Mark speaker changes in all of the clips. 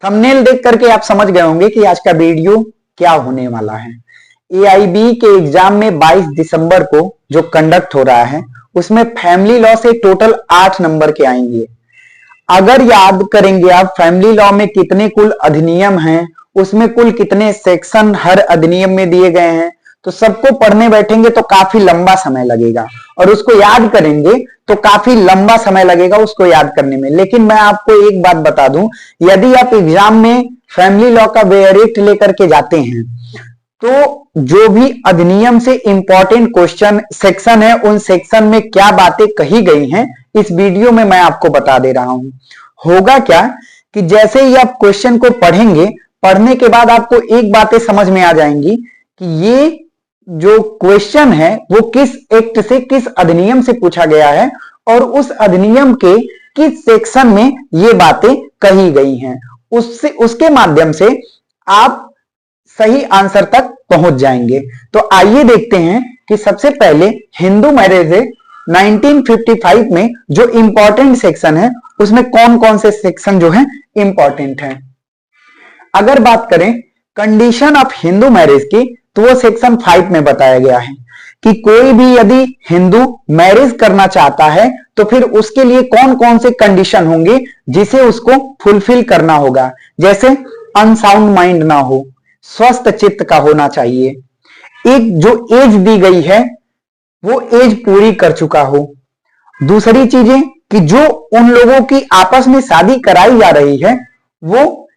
Speaker 1: Thumbnail देख करके आप समझ गए होंगे कि आज का वीडियो क्या होने वाला है। एआईबी के एग्जाम में 22 दिसंबर को जो कंडक्ट हो रहा है उसमें फैमिली लॉ से टोटल 8 नंबर के आएंगे। अगर याद करेंगे आप फैमिली लॉ में कितने कुल अधिनियम हैं, उसमें कुल कितने सेक्शन हर अधिनियम में दिए गए हैं, तो सबको पढ़ने बैठेंगे तो काफी लंबा समय लगेगा और उसको याद करेंगे तो काफी लंबा समय लगेगा उसको याद करने में। लेकिन मैं आपको एक बात बता दूं, यदि आप एग्जाम में फैमिली लॉ का वेरिएट लेकर के जाते हैं तो जो भी अधिनियम से इंपॉर्टेंट क्वेश्चन सेक्शन है उन सेक्शन में क्या बातें कही गई हैं इस वीडियो में मैं आपको बता दे रहा हूं। होगा क्या कि जैसे ही आप क्वेश्चन को पढ़ेंगे, पढ़ने के बाद आपको एक बातें समझ में आ जाएंगी कि ये जो क्वेश्चन है वो किस एक्ट से, किस अधिनियम से पूछा गया है और उस अधिनियम के किस सेक्शन में ये बातें कही गई हैं। उसके माध्यम से आप सही आंसर तक पहुंच जाएंगे। तो आइए देखते हैं कि सबसे पहले हिंदू मैरिज एक्ट 1955 में जो इंपॉर्टेंट सेक्शन है उसमें कौन कौन से सेक्शन जो है इंपॉर्टेंट है। अगर बात करें कंडीशन ऑफ हिंदू मैरिज की तो वो सेक्शन 5 में बताया गया है कि कोई भी यदि हिंदू मैरिज करना चाहता है तो फिर उसके लिए कौन कौन से कंडीशन होंगे जिसे उसको फुलफिल करना होगा। जैसे अनसाउंड माइंड ना हो, स्वस्थ चित्त का होना चाहिए, एक जो एज दी गई है वो एज पूरी कर चुका हो। दूसरी चीजें कि जो उन लोगों की आपस में शादी कराई जा रही है वो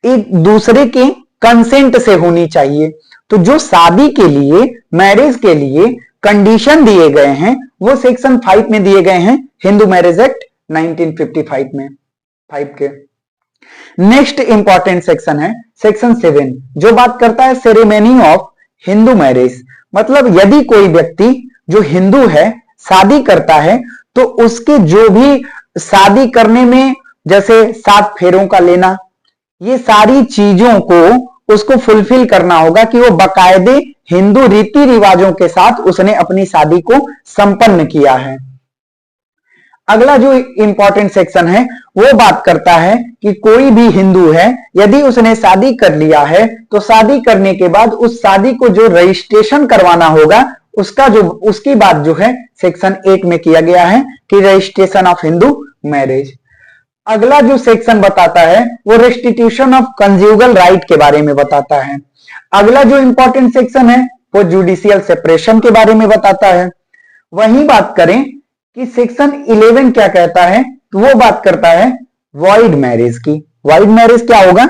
Speaker 1: एक दूसरे के कंसेंट से होनी चाहिए। तो जो शादी के लिए, मैरिज के लिए कंडीशन दिए गए हैं वो सेक्शन 5 में दिए गए हैं हिंदू मैरिज एक्ट 1955 में 5 के। नेक्स्ट इंपॉर्टेंट सेक्शन है सेक्शन 7 जो बात करता है सेरेमनी ऑफ हिंदू मैरिज। मतलब यदि कोई व्यक्ति जो हिंदू है शादी करता है तो उसके जो भी शादी करने में जैसे 7 फेरों का लेना, ये सारी चीजों को उसको फुलफिल करना होगा कि वो बाकायदे हिंदू रीति रिवाजों के साथ उसने अपनी शादी को संपन्न किया है। अगला जो इंपॉर्टेंट सेक्शन है वो बात करता है कि कोई भी हिंदू है यदि उसने शादी कर लिया है तो शादी करने के बाद उस शादी को जो रजिस्ट्रेशन करवाना होगा उसकी बात जो है सेक्शन 8 में किया गया है कि रजिस्ट्रेशन ऑफ हिंदू मैरिज। अगला जो सेक्शन बताता है वो रेस्टिट्यूशन ऑफ कंज्यूगल राइट के बारे में बताता है। अगला जो इंपॉर्टेंट सेक्शन है वो जुडिशियल सेपरेशन के बारे में बताता है। वहीं बात करें कि सेक्शन 11 क्या कहता है तो वो बात करता है वॉइड मैरिज की। वॉइड मैरिज क्या होगा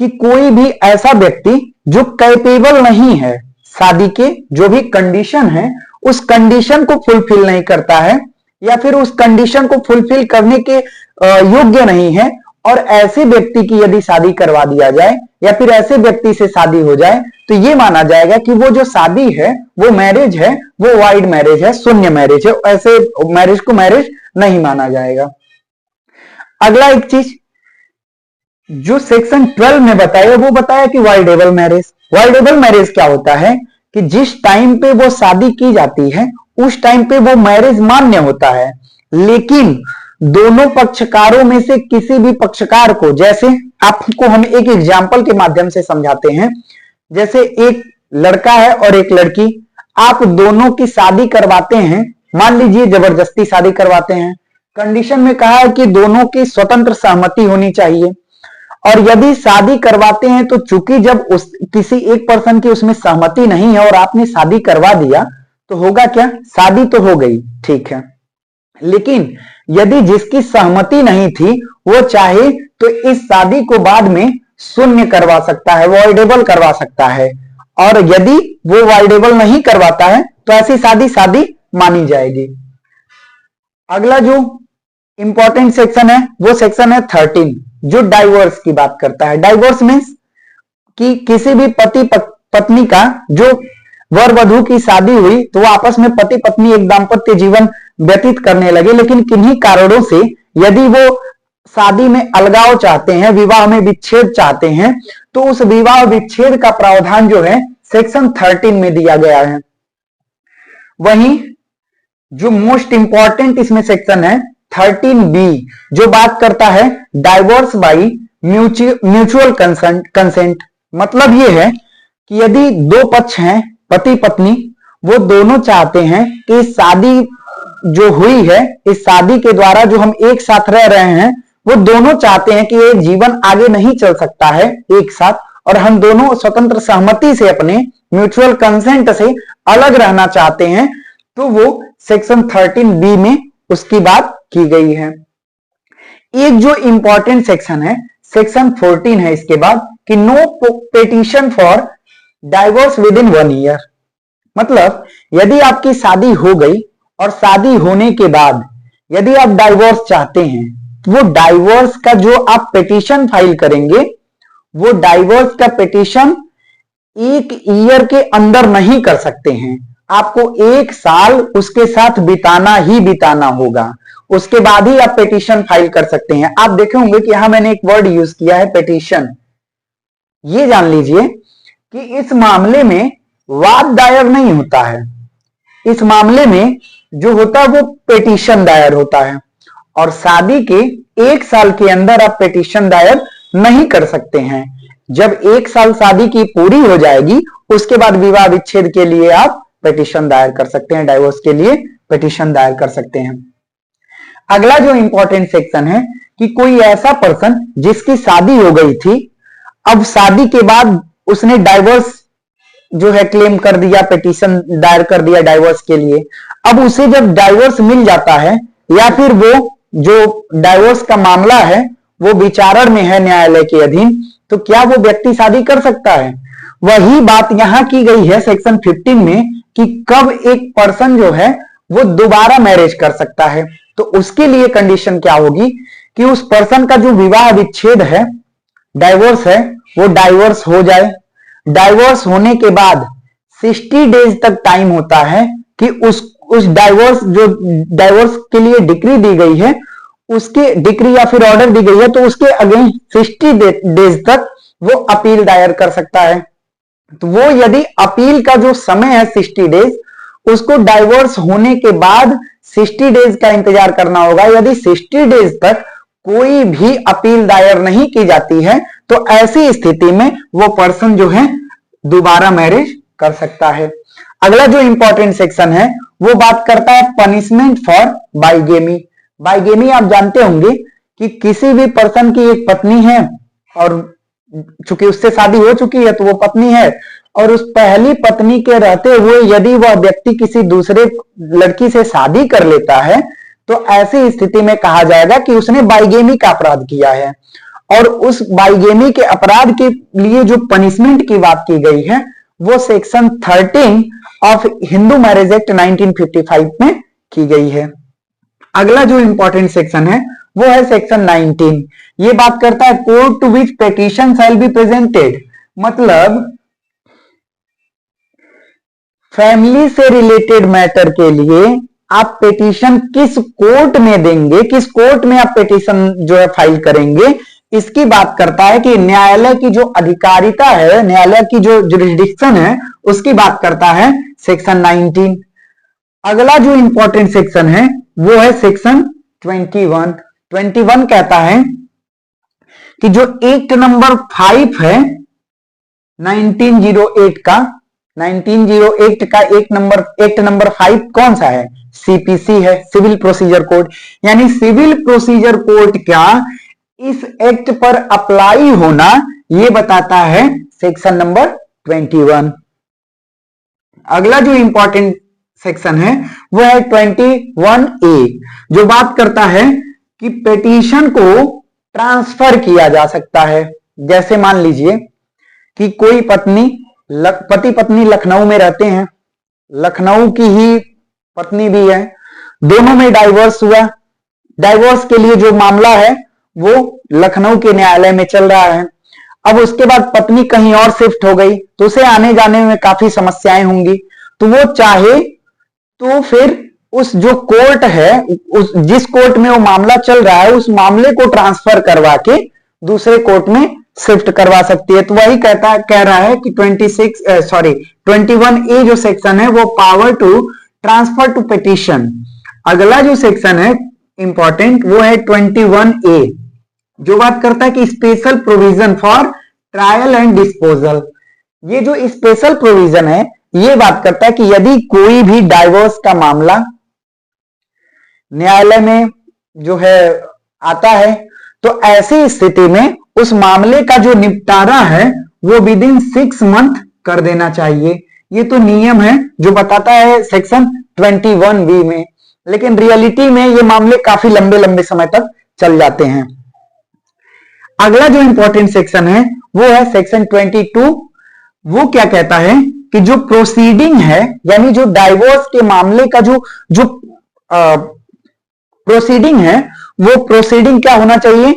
Speaker 1: कि कोई भी ऐसा व्यक्ति जो कैपेबल नहीं है शादी के, जो भी कंडीशन है उस कंडीशन को फुलफिल नहीं करता है या फिर उस कंडीशन को फुलफिल करने के योग्य नहीं है और ऐसे व्यक्ति की यदि शादी करवा दिया जाए या फिर ऐसे व्यक्ति से शादी हो जाए तो ये माना जाएगा कि वो जो शादी है वो मैरिज है, वो वाइड मैरिज है, शून्य मैरिज है, ऐसे मैरिज को मैरिज नहीं माना जाएगा। अगला एक चीज जो सेक्शन 12 में बताया वो बताया कि वाइडेबल मैरिज। वाइडेबल मैरिज क्या होता है कि जिस टाइम पे वो शादी की जाती है उस टाइम पे वो मैरिज मान्य होता है, लेकिन दोनों पक्षकारों में से किसी भी पक्षकार को, जैसे आपको हम एक एग्जाम्पल के माध्यम से समझाते हैं, जैसे एक लड़का है और एक लड़की, आप दोनों की शादी करवाते हैं, मान लीजिए जबरदस्ती शादी करवाते हैं। कंडीशन में कहा है कि दोनों की स्वतंत्र सहमति होनी चाहिए और यदि शादी करवाते हैं तो चूंकि जब किसी एक पर्सन की उसमें सहमति नहीं है और आपने शादी करवा दिया तो होगा क्या, शादी तो हो गई, ठीक है, लेकिन यदि जिसकी सहमति नहीं थी वो चाहे तो इस शादी को बाद में शून्य करवा सकता है, वॉइडेबल करवा सकता है, और यदि वो वॉइडेबल नहीं करवाता है तो ऐसी शादी मानी जाएगी। अगला जो इंपॉर्टेंट सेक्शन है वो सेक्शन है 13 जो डाइवोर्स की बात करता है। डाइवोर्स मीन्स कि किसी भी पति पत्नी का जो वर वधू की शादी हुई तो वो आपस में पति पत्नी एक दाम्पत्य जीवन व्यतीत करने लगे, लेकिन किन्हीं कारणों से यदि वो शादी में अलगाव चाहते हैं, विवाह में विच्छेद चाहते हैं, तो उस विवाह विच्छेद का प्रावधान जो है सेक्शन 13 में दिया गया है। वहीं जो मोस्ट इंपॉर्टेंट इसमें सेक्शन है 13B जो बात करता है डाइवोर्स बाई म्यूचुअल कंसेंट मतलब ये है कि यदि दो पक्ष हैं, पति पत्नी, वो दोनों चाहते हैं कि शादी जो हुई है, इस शादी के द्वारा जो हम एक साथ रह रहे हैं, वो दोनों चाहते हैं कि ये जीवन आगे नहीं चल सकता है एक साथ, और हम दोनों स्वतंत्र सहमति से अपने म्यूचुअल कंसेंट से अलग रहना चाहते हैं, तो वो सेक्शन 13B में उसकी बात की गई है। एक जो इंपॉर्टेंट सेक्शन है, सेक्शन 14 है इसके बाद, कि no petition for divorce within 1 year. मतलब यदि आपकी शादी हो गई और शादी होने के बाद यदि आप डाइवोर्स चाहते हैं, वो डाइवोर्स का जो आप पिटीशन फाइल करेंगे, वो डाइवोर्स का पिटीशन 1 ईयर के अंदर नहीं कर सकते हैं। आपको 1 साल उसके साथ बिताना ही बिताना होगा, उसके बाद ही आप पिटीशन फाइल कर सकते हैं। आप देखे होंगे कि यहां मैंने एक वर्ड यूज किया है, पिटीशन। ये जान लीजिए कि इस मामले में वाद दायर नहीं होता है, इस मामले में जो होता है वो पिटीशन दायर होता है, और शादी के 1 साल के अंदर आप पिटीशन दायर नहीं कर सकते हैं। जब 1 साल शादी की पूरी हो जाएगी, उसके बाद विवाह विच्छेद के लिए आप पिटीशन दायर कर सकते हैं, डाइवोर्स के लिए पिटीशन दायर कर सकते हैं। अगला जो इंपॉर्टेंट सेक्शन है कि कोई ऐसा पर्सन जिसकी शादी हो गई थी, अब शादी के बाद उसने डाइवोर्स जो है क्लेम कर दिया, पिटीशन दायर कर दिया डाइवोर्स के लिए, अब उसे जब डाइवोर्स मिल जाता है या फिर वो जो डाइवोर्स का मामला है वो विचारण में है न्यायालय के अधीन, तो क्या वो व्यक्ति शादी कर सकता है? वही बात यहां की गई है सेक्शन 15 में कि कब एक पर्सन जो है वो दोबारा मैरिज कर सकता है। तो उसके लिए कंडीशन क्या होगी कि उस पर्सन का जो विवाह विच्छेद है, डाइवोर्स है, वो डाइवोर्स हो जाए। डाइवोर्स होने के बाद 60 डेज तक टाइम होता है कि उस डाइवोर्स जो डाइवोर्स के लिए डिक्री दी गई है, उसके डिक्री या फिर ऑर्डर दी गई है, तो उसके अगेंस्ट 60 डेज तक वो अपील दायर कर सकता है। तो वो यदि अपील का जो समय है 60 डेज, उसको डाइवोर्स होने के बाद 60 डेज का इंतजार करना होगा। यदि 60 डेज तक कोई भी अपील दायर नहीं की जाती है, तो ऐसी स्थिति में वो पर्सन जो है दोबारा मैरिज कर सकता है। अगला जो इंपॉर्टेंट सेक्शन है वो बात करता है पनिशमेंट फॉर बाइगेमी। बाइगेमी आप जानते होंगे कि किसी भी पर्सन की एक पत्नी है और चूंकि उससे शादी हो चुकी है तो वो पत्नी है, और उस पहली पत्नी के रहते हुए यदि वह व्यक्ति किसी दूसरे लड़की से शादी कर लेता है, तो ऐसी स्थिति में कहा जाएगा कि उसने बाइगेमी का अपराध किया है। और उस बाइगेमी के अपराध के लिए जो पनिशमेंट की बात की गई है वो section 13 of Hindu marriage act 1955 में की गई है। अगला जो इंपॉर्टेंट सेक्शन है वो है सेक्शन 19। ये बात करता है court to which petition shall be presented. मतलब फैमिली से रिलेटेड मैटर के लिए आप पिटीशन किस कोर्ट में देंगे, किस कोर्ट में आप पिटीशन जो है फाइल करेंगे, इसकी बात करता है कि न्यायालय की जो अधिकारिता है, न्यायालय की जो जुरिस्डिक्शन है, उसकी बात करता है सेक्शन 19। अगला जो इंपॉर्टेंट सेक्शन है वो है सेक्शन 21। 21 कहता है कि जो एक्ट नंबर 5 है 1908 का, 1908 का एक्ट नंबर 5 कौन सा है? सीपीसी है, सिविल प्रोसीजर कोड। यानी सिविल प्रोसीजर कोड क्या इस एक्ट पर अप्लाई होना, ये बताता है सेक्शन नंबर 21। अगला जो इंपॉर्टेंट सेक्शन है वो है 21A, जो बात करता है कि पिटीशन को ट्रांसफर किया जा सकता है। जैसे मान लीजिए कि कोई पति पत्नी लखनऊ में रहते हैं, लखनऊ की ही पत्नी भी है, दोनों में डाइवोर्स हुआ, डाइवोर्स के लिए जो मामला है वो लखनऊ के न्यायालय में चल रहा है। अब उसके बाद पत्नी कहीं और शिफ्ट हो गई तो उसे आने जाने में काफी समस्याएं होंगी, तो वो चाहे तो फिर उस जो कोर्ट है, जिस कोर्ट में वो मामला चल रहा है, उस मामले को ट्रांसफर करवा के दूसरे कोर्ट में शिफ्ट करवा सकती है। तो वही कह रहा है कि 21A जो सेक्शन है वो power to transfer to petition. अगला जो सेक्शन है इंपॉर्टेंट वो है 21A, जो बात करता है कि special provision for trial and disposal. ये जो स्पेशल प्रोविजन है ये बात करता है कि यदि कोई भी डाइवोर्स का मामला न्यायालय में जो है आता है तो ऐसी स्थिति में उस मामले का जो निपटारा है वो विद इन 6 मंथ कर देना चाहिए। ये तो नियम है जो बताता है सेक्शन 21B में, लेकिन रियलिटी में ये मामले काफी लंबे लंबे समय तक चल जाते हैं। अगला जो इंपॉर्टेंट सेक्शन है वो है सेक्शन 22। वो क्या कहता है कि जो प्रोसीडिंग है यानी जो डाइवोर्स के मामले का जो प्रोसीडिंग है वो प्रोसीडिंग क्या होना चाहिए,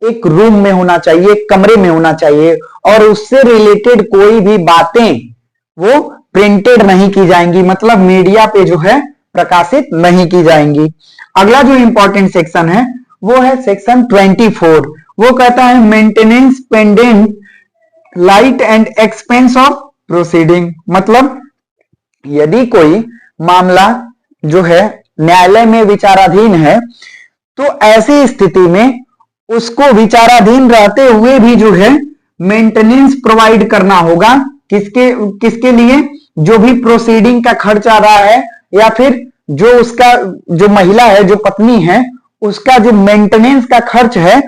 Speaker 1: एक रूम में होना चाहिए, एक कमरे में होना चाहिए, और उससे रिलेटेड कोई भी बातें वो प्रिंटेड नहीं की जाएंगी, मतलब मीडिया पे जो है प्रकाशित नहीं की जाएंगी। अगला जो इंपॉर्टेंट सेक्शन है वो है सेक्शन 24। वो कहता है maintenance pendant light and expense of proceeding. मतलब यदि कोई मामला जो है न्यायालय में विचाराधीन है तो ऐसी स्थिति में उसको विचाराधीन रहते हुए भी जो है मेंटेनेंस प्रोवाइड करना होगा। किसके लिए, जो भी प्रोसीडिंग का खर्च आ रहा है या फिर जो उसका जो महिला है, जो पत्नी है, उसका जो मेंटेनेंस का खर्च है,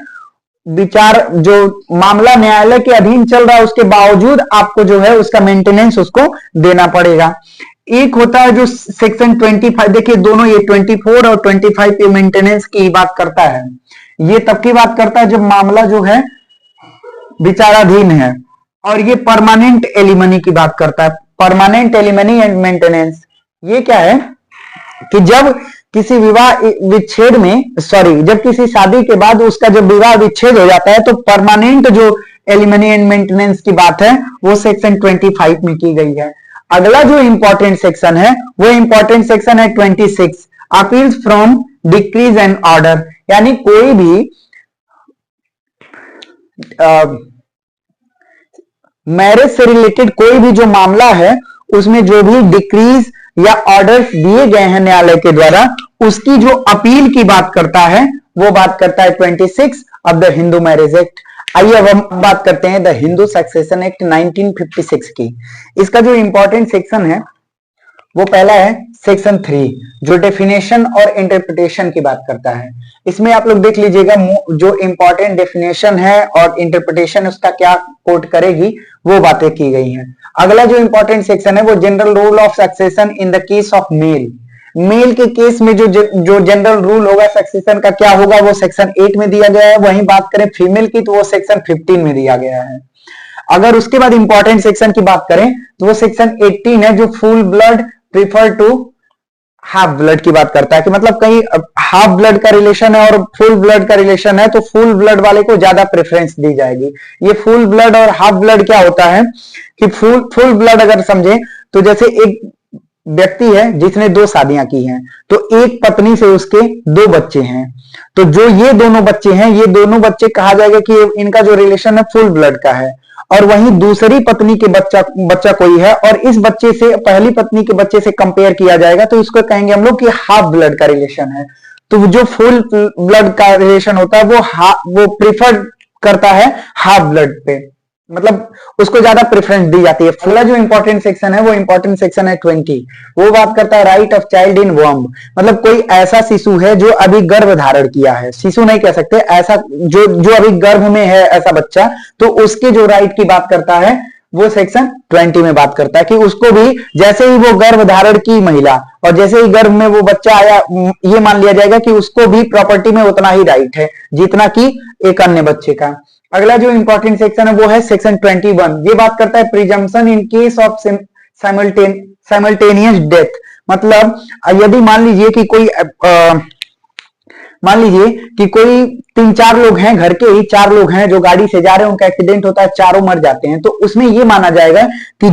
Speaker 1: जो मामला न्यायालय के अधीन चल रहा है उसके बावजूद आपको जो है उसका मेंटेनेंस उसको देना पड़ेगा। एक होता है जो सेक्शन 25, देखिए दोनों ये 24 और 25 ये मेंटेनेंस की बात करता है। ये तब की बात करता है जब मामला जो है विचाराधीन है, और ये परमानेंट एलिमनी की बात करता है। परमानेंट एलिमनी एंड मेंटेनेंस ये क्या है कि जब किसी विवाह विच्छेद में जब किसी शादी के बाद उसका जब विवाह विच्छेद हो जाता है तो परमानेंट जो एलिमनी एंड मेंटेनेंस की बात है वो सेक्शन 25 में की गई है। अगला जो इंपॉर्टेंट सेक्शन है वो इंपॉर्टेंट सेक्शन है 26, appeals from decrease and order. यानी कोई भी मैरिज से रिलेटेड कोई भी जो मामला है उसमें जो भी डिक्रीज या ऑर्डर्स दिए गए हैं न्यायालय के द्वारा उसकी जो अपील की बात करता है वो बात करता है 26 of the Hindu marriage act. आइए अब हम बात करते हैं द हिंदू सक्सेशन एक्ट 1956 की। इसका जो इंपॉर्टेंट सेक्शन है वो पहला है सेक्शन 3 जो डेफिनेशन और इंटरप्रिटेशन की बात करता है। इसमें आप लोग देख लीजिएगा जो इंपॉर्टेंट डेफिनेशन है और इंटरप्रिटेशन उसका क्या कोट करेगी वो बातें की गई हैं। अगला जो इंपॉर्टेंट सेक्शन है वो general rule of succession in the case of male. Male के केस में जो जनरल रूल होगा सक्सेशन का क्या होगा वो सेक्शन 8 में दिया गया है। वहीं बात करें फीमेल की तो वो सेक्शन 15 में दिया गया है। अगर उसके बाद इंपॉर्टेंट सेक्शन की बात करें तो वो सेक्शन 18 है जो full blood prefer to half blood की बात करता है कि मतलब कहीं हाफ ब्लड का रिलेशन है और फुल ब्लड का रिलेशन है तो फुल ब्लड वाले को ज्यादा प्रेफरेंस दी जाएगी। ये फुल ब्लड और हाफ ब्लड क्या होता है कि फुल ब्लड अगर समझे तो जैसे एक व्यक्ति है जिसने 2 शादियां की हैं तो एक पत्नी से उसके 2 बच्चे हैं, तो जो ये दोनों बच्चे हैं ये दोनों बच्चे कहा जाएगा कि इनका जो रिलेशन है फुल ब्लड का है। और वहीं दूसरी पत्नी के बच्चा कोई है और इस बच्चे से पहली पत्नी के बच्चे से कंपेयर किया जाएगा तो इसको कहेंगे हम लोग कि हाफ ब्लड का रिलेशन है। तो जो फुल ब्लड का रिलेशन होता है वो प्रिफर करता है हाफ ब्लड पे, मतलब उसको ज्यादा प्रेफरेंस दी जाती है। अगला जो इंपॉर्टेंट सेक्शन है वो इंपॉर्टेंट सेक्शन है 20। वो बात करता है right of child in womb. मतलब कोई ऐसा शिशु है जो अभी गर्भ धारण किया है, शिशु नहीं कह सकते, ऐसा जो अभी गर्भ में है ऐसा बच्चा, तो उसके जो राइट की बात करता है वो सेक्शन 20 में बात करता है कि उसको भी जैसे ही वो गर्भ धारण की महिला और जैसे ही गर्भ में वो बच्चा आया ये मान लिया जाएगा कि उसको भी प्रॉपर्टी में उतना ही राइट है जितना कि एक अन्य बच्चे का। अगला जो इंपॉर्टेंट सेक्शन है वो है सेक्शन 21। ये बात करता है presumption in case of simultaneous death. मतलब यदि मान लीजिए कि कोई 3-4 लोग हैं, घर के ही 4 लोग हैं जो गाड़ी से जा रहे हैं, उनका एक्सीडेंट होता है, चारों मर जाते हैं, तो उसमें ये माना जाएगा कि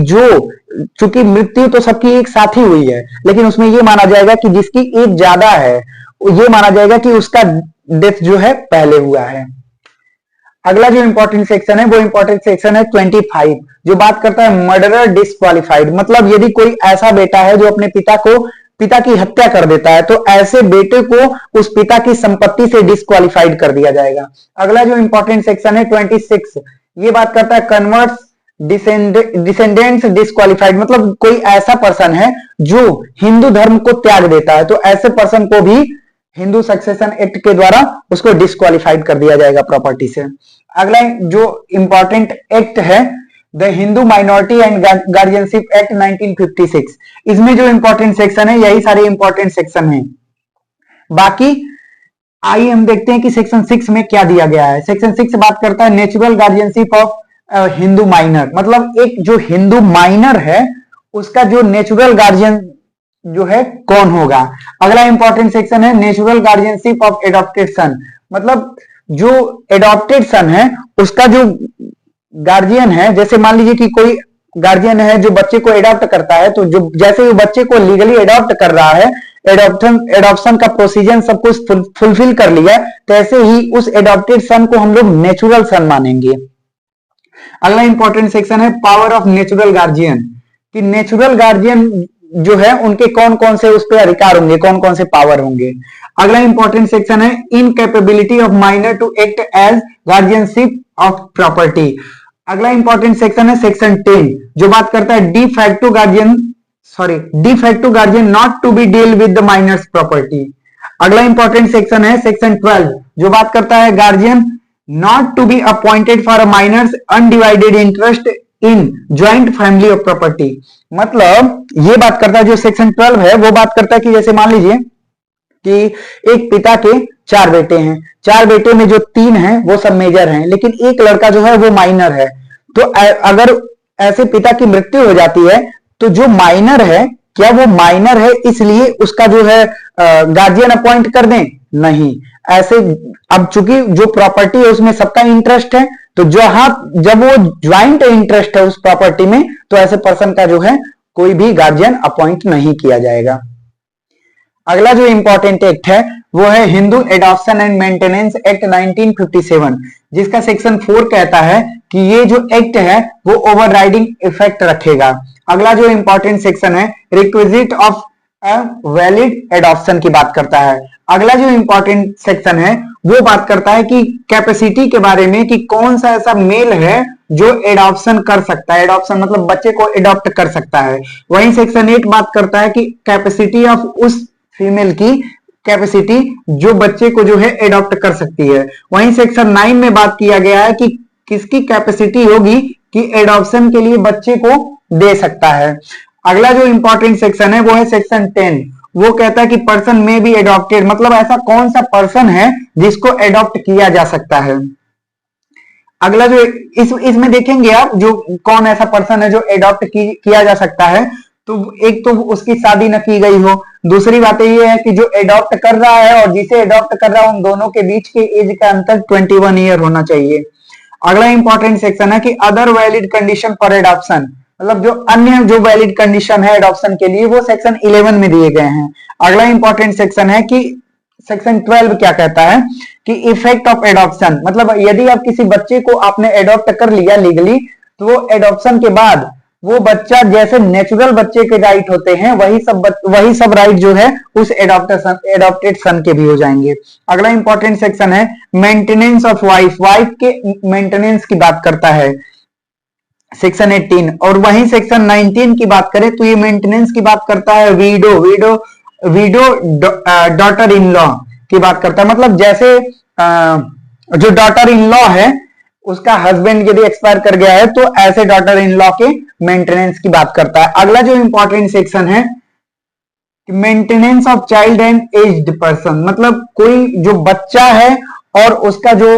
Speaker 1: चूंकि मृत्यु तो सबकी एक साथ ही हुई है लेकिन उसमें ये माना जाएगा कि जिसकी एज ज्यादा है ये माना जाएगा कि उसका डेथ जो है पहले हुआ है। अगला जो इंपॉर्टेंट सेक्शन है वो इंपॉर्टेंट सेक्शन है 25 जो बात करता है मर्डरर डिस्क्वालिफाइड। मतलब यदि कोई ऐसा बेटा है जो अपने पिता को पिता की हत्या कर देता है तो ऐसे बेटे को उस पिता की संपत्ति से डिस्क्वालिफाइड कर दिया जाएगा। अगला जो इंपॉर्टेंट सेक्शन है 26, ये बात करता है कन्वर्ट्स डिसेंडेंट्स डिस्क्वालिफाइड, मतलब कोई ऐसा पर्सन है जो हिंदू धर्म को त्याग देता है तो ऐसे पर्सन को भी हिंदू सक्सेशन एक्ट के द्वारा उसको डिस्क्वालिफाइड कर दिया जाएगा प्रॉपर्टी से। अगला जो इंपॉर्टेंट एक्ट है the Hindu minority and guardianship act 1956, इसमें जो इंपॉर्टेंट सेक्शन है यही सारे इंपॉर्टेंट सेक्शन हैं। बाकी आइए हम देखते हैं कि सेक्शन 6 में क्या दिया गया है। सेक्शन 6 बात करता है natural guardianship of Hindu minor, मतलब एक जो हिंदू माइनर है उसका जो नेचुरल गार्जियन जो है कौन होगा। अगला इंपॉर्टेंट सेक्शन है नेचुरल गार्जियनशिप ऑफ एडॉप्टेड सन, मतलब जो एडॉप्टेड सन है उसका जो गार्जियन है, जैसे मान लीजिए कि कोई गार्जियन है जो बच्चे को एडॉप्ट करता है तो जो जैसे वो बच्चे को लीगली एडॉप्ट कर रहा है, एडॉप्शन का प्रोसीजर सब कुछ फुलफिल कर लिया, तो ऐसे ही उस एडॉप्टेड सन को हम लोग नेचुरल सन मानेंगे। अगला इंपॉर्टेंट सेक्शन है पावर ऑफ नेचुरल गार्जियन, कि नेचुरल गार्जियन जो है उनके कौन कौन से उस पर अधिकार होंगे, कौन कौन से पावर होंगे। अगला इंपॉर्टेंट सेक्शन है incapability of minor to act as guardianship of property. अगला इंपॉर्टेंट सेक्शन है सेक्शन 10 जो बात करता है de facto guardian not to be deal with the minor's property. अगला इंपॉर्टेंट सेक्शन है सेक्शन 12 जो बात करता है guardian not to be appointed for a minor's undivided interest in joint family of property, मतलब ये बात करता है जो सेक्शन 12 है वो बात करता है कि जैसे मान लीजिए कि एक पिता के 4 बेटे हैं, 4 बेटे में जो 3 हैं वो सब मेजर हैं लेकिन एक लड़का जो है वो माइनर है, तो अगर ऐसे पिता की मृत्यु हो जाती है तो जो माइनर है क्या वो माइनर है इसलिए उसका जो है गार्जियन अपॉइंट कर दें? नहीं, ऐसे अब चूंकि जो प्रॉपर्टी है उसमें सबका इंटरेस्ट है तो जब वो ज्वाइंट इंटरेस्ट है उस प्रॉपर्टी में तो ऐसे पर्सन का जो है कोई भी गार्जियन अपॉइंट नहीं किया जाएगा। अगला जो इंपॉर्टेंट एक्ट है वो है Hindu adoption and maintenance act 1957, जिसका सेक्शन 4 कहता है कि ये जो एक्ट है वो ओवरराइडिंग इफेक्ट रखेगा। अगला जो इंपॉर्टेंट सेक्शन है रिक्विजिट ऑफ वैलिड एडॉप्शन की बात करता है। अगला जो इंपॉर्टेंट सेक्शन है वो बात करता है कि कैपेसिटी के बारे में कि कौन सा ऐसा मेल है जो एडॉप्शन कर सकता है, एडॉप्शन मतलब बच्चे को एडॉप्ट कर सकता है। वहीं सेक्शन 8 बात करता है कि कैपेसिटी ऑफ उस फीमेल की कैपेसिटी जो बच्चे को जो है एडॉप्ट कर सकती है। वहीं सेक्शन 9 में बात किया गया है कि किसकी कैपेसिटी होगी कि एडॉप्शन के लिए बच्चे को दे सकता है। अगला जो इंपॉर्टेंट सेक्शन है वो है सेक्शन 10, वो कहता है कि पर्सन में बी एडॉप्टेड, मतलब ऐसा कौन सा पर्सन है जिसको एडॉप्ट किया जा सकता है। अगला जो इसमें देखेंगे आप जो कौन ऐसा पर्सन है जो एडॉप्ट किया जा सकता है, तो एक तो उसकी शादी न की गई हो, दूसरी बात ये है कि जो एडॉप्ट कर रहा है और जिसे एडॉप्ट कर रहा है उन दोनों के बीच के एज का अंतर 21 ईयर होना चाहिए। अगला इंपॉर्टेंट सेक्शन है कि other valid condition for adoption, मतलब जो अन्य जो वैलिड कंडीशन है एडॉप्शन के लिए वो सेक्शन 11 में दिए गए हैं। अगला इंपॉर्टेंट सेक्शन है कि सेक्शन 12 क्या कहता है कि इफेक्ट ऑफ एडॉप्शन, मतलब यदि आप किसी बच्चे को आपने एडॉप्ट कर लिया लीगली तो वो एडॉप्शन के बाद वो बच्चा जैसे नेचुरल बच्चे के राइट होते हैं वही सब राइट जो है उस एडॉप्टेड सन के भी हो जाएंगे। अगला इंपॉर्टेंट सेक्शन है मेंटेनेंस ऑफ वाइफ के मेंटेनेंस की बात करता है सेक्शन 18, और वहीं सेक्शन 19 की बात करें तो ये मेंटेनेंस की बात करता है वीडो डॉटर इन लॉ की बात करता है, मतलब जैसे जो डॉटर इन लॉ है उसका हस्बैंड यदि एक्सपायर कर गया है तो ऐसे डॉटर इन लॉ के मेंटेनेंस की बात करता है। अगला जो इंपॉर्टेंट सेक्शन है maintenance of child and aged person, मतलब कोई जो बच्चा है और उसका जो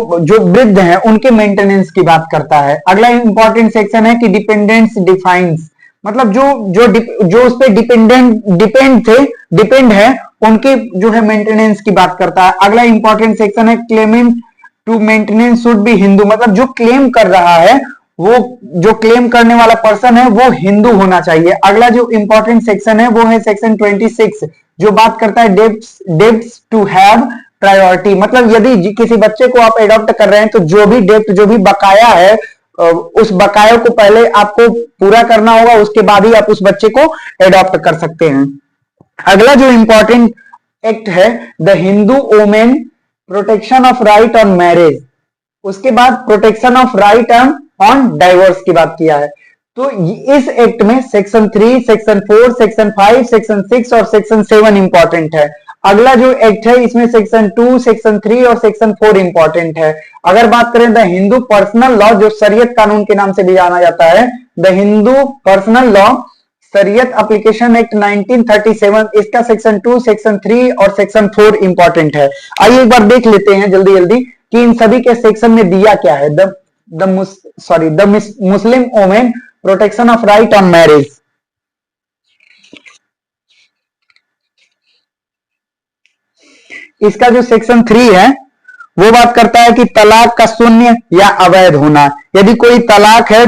Speaker 1: वृद्ध है उनके मेंटेनेंस की बात करता है। अगला इंपॉर्टेंट सेक्शन है कि डिपेंडेंस डिफाइंस, मतलब जो उस पर डिपेंड है उनके जो है मेंटेनेंस की बात करता है। अगला इंपॉर्टेंट सेक्शन है claimant to maintenance should be Hindu, मतलब जो क्लेम कर रहा है वो जो क्लेम करने वाला पर्सन है वो हिंदू होना चाहिए। अगला जो इंपॉर्टेंट सेक्शन है वो है सेक्शन 26 जो बात करता है डेब्ट्स टू हैव प्रायोरिटी, मतलब यदि किसी बच्चे को आप एडॉप्ट कर रहे हैं तो जो भी डेब्ट जो भी बकाया है उस बकाया को पहले आपको पूरा करना होगा, उसके बाद ही आप उस बच्चे को एडॉप्ट कर सकते हैं। अगला जो इंपॉर्टेंट एक्ट है the Hindu women protection of right on marriage, उसके बाद protection of right on divorce की बात किया है। तो इस एक्ट में सेक्शन 3, सेक्शन 4, सेक्शन 5, सेक्शन 6 और सेक्शन 7 इंपॉर्टेंट है। अगला जो एक्ट है इसमें सेक्शन 2, सेक्शन 3 और सेक्शन 4 इंपॉर्टेंट है। अगर बात करें द हिंदू पर्सनल लॉ, जो शरीयत कानून के नाम से भी जाना जाता है, द हिंदू पर्सनल लॉ शरीयत एप्लीकेशन एक्ट 1937, इसका सेक्शन 2, सेक्शन 3 और सेक्शन 4 इंपॉर्टेंट है। आइए एक बार देख लेते हैं जल्दी जल्दी कि इन सभी के सेक्शन में दिया क्या है। The Muslim women protection of right on marriage, इसका जो सेक्शन 3 है वो बात करता है कि तलाक का शून्य या अवैध होना। यदि कोई तलाक है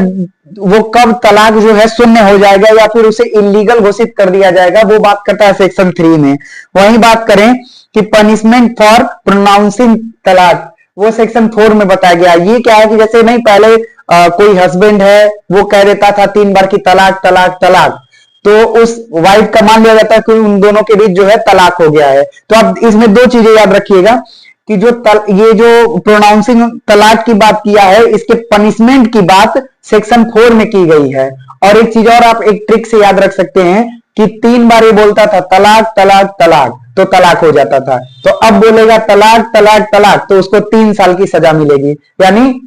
Speaker 1: वो कब तलाक जो है शून्य हो जाएगा या फिर उसे इलीगल घोषित कर दिया जाएगा, वो बात करता है सेक्शन 3 में। वहीं बात करें कि पनिशमेंट फॉर प्रोनाउंसिंग तलाक, वो सेक्शन 4 में बताया गया। ये क्या है कि जैसे नहीं पहले कोई हस्बैंड है वो कह देता था 3 बार की तलाक तलाक तलाक, तो उस वाइफ का मान लिया जाता है कि उन दोनों के बीच जो है तलाक हो गया है। तो अब इसमें दो चीजें याद रखिएगा कि ये जो प्रोनाउंसिंग तलाक की बात किया है, इसके पनिशमेंट की बात सेक्शन 4 में की गई है। और एक चीज और आप एक ट्रिक से याद रख सकते हैं कि 3 बार ये बोलता था तलाक तलाक तलाक, तो तलाक हो जाता था। तो अब बोलेगा तलाक तलाक तलाक, तो उसको 3 साल की सजा मिलेगी। यानी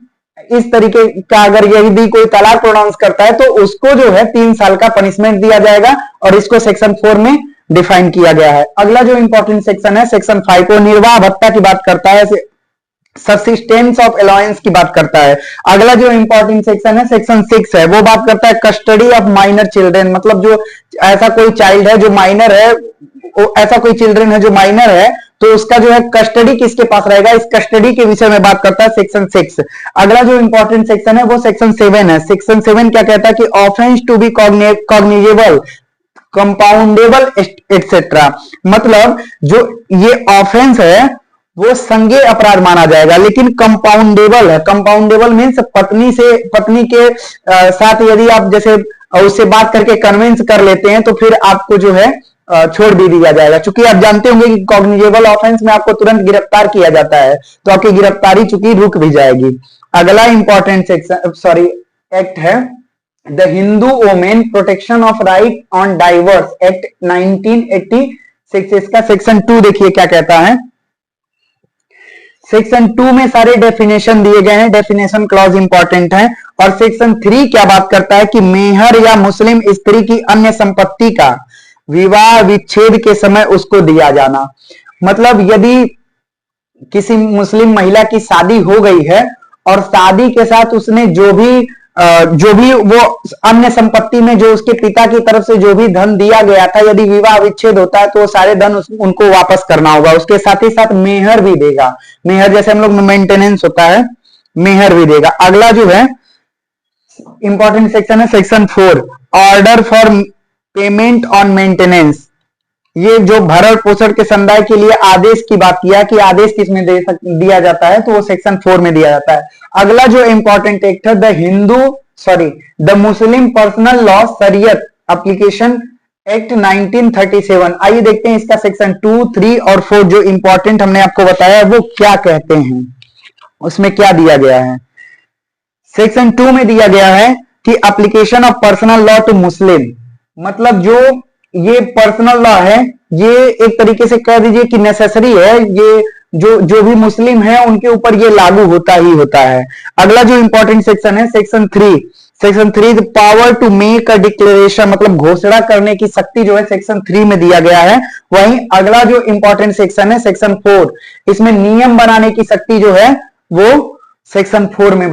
Speaker 1: इस तरीके का अगर यदि कोई तलाक प्रोनाउंस करता है तो उसको जो है 3 साल का पनिशमेंट दिया जाएगा, और इसको सेक्शन 4 में डिफाइन किया गया है। अगला जो इंपॉर्टेंट सेक्शन है सेक्शन 5, वो निर्वाह भत्ता की बात करता है, सब्सिस्टेंस ऑफ अलाउंस की बात करता है। अगला जो इंपॉर्टेंट सेक्शन है सेक्शन 6 है, वो बात करता है कस्टडी ऑफ माइनर चिल्ड्रन, मतलब जो ऐसा कोई चाइल्ड है जो माइनर है, ऐसा कोई चिल्ड्रन है जो माइनर है, तो उसका जो है कस्टडी किसके पास रहेगा, इस कस्टडी के विषय में बात करता है सेक्शन 6। अगला जो इंपॉर्टेंट सेक्शन है वो सेक्शन 7 है। सेक्शन 7 क्या कहता है कि offence to be cognizable, compoundable etcetera, मतलब जो ये ऑफेंस है वो संज्ञेय अपराध माना जाएगा लेकिन कंपाउंडेबल है। कंपाउंडेबल मीन्स पत्नी के साथ यदि आप जैसे उससे बात करके कन्विंस कर लेते हैं तो फिर आपको जो है छोड़ भी दिया जाएगा। चूंकि आप जानते होंगे कि कॉग्निजेबल ऑफेंस में आपको तुरंत गिरफ्तार किया जाता है, तो आपकी गिरफ्तारी चूंकि रुक भी जाएगी। अगला इंपॉर्टेंट सेक्शन एक्ट है the Hindu women protection of right on divorce act 1986, इसका सेक्शन 2 देखिए क्या कहता है। सेक्शन 2 में सारे डेफिनेशन दिए गए हैं, डेफिनेशन क्लॉज इंपॉर्टेंट है। और सेक्शन 3 क्या बात करता है कि मेहर या मुस्लिम स्त्री की अन्य संपत्ति का विवाह विच्छेद के समय उसको दिया जाना, मतलब यदि किसी मुस्लिम महिला की शादी हो गई है और शादी के साथ उसने जो भी वो अन्य संपत्ति में जो उसके पिता की तरफ से जो भी धन दिया गया था, यदि विवाह विच्छेद होता है तो वो सारे धन उनको वापस करना होगा। उसके साथ ही साथ मेहर भी देगा, मेहर जैसे हम लोग मेंटेनेंस होता है, मेहर भी देगा। अगला जो है इंपॉर्टेंट सेक्शन है section 4, order for payment on maintenance, ये जो भरण पोषण के समुदाय के लिए आदेश की बात किया कि आदेश किसमें दिया जाता है, तो वो सेक्शन 4 में दिया जाता है। अगला जो इंपॉर्टेंट एक्ट है द मुस्लिम पर्सनल लॉ शरीयत एप्लीकेशन एक्ट 1937। आइए देखते हैं इसका सेक्शन 2, 3 और 4 जो इंपॉर्टेंट हमने आपको बताया वो क्या कहते हैं, उसमें क्या दिया गया है। सेक्शन 2 में दिया गया है कि application of personal law to Muslim, मतलब जो ये पर्सनल लॉ है ये एक तरीके से कह दीजिए कि नेसेसरी है, ये जो भी मुस्लिम है उनके ऊपर ये लागू होता ही होता है। अगला जो इंपॉर्टेंट सेक्शन है section 3 power to make a declaration, मतलब घोषणा करने की शक्ति जो है सेक्शन 3 में दिया गया है। वहीं अगला जो इंपॉर्टेंट सेक्शन है सेक्शन 4, इसमें नियम बनाने की शक्ति जो है वो सेक्शन 4 में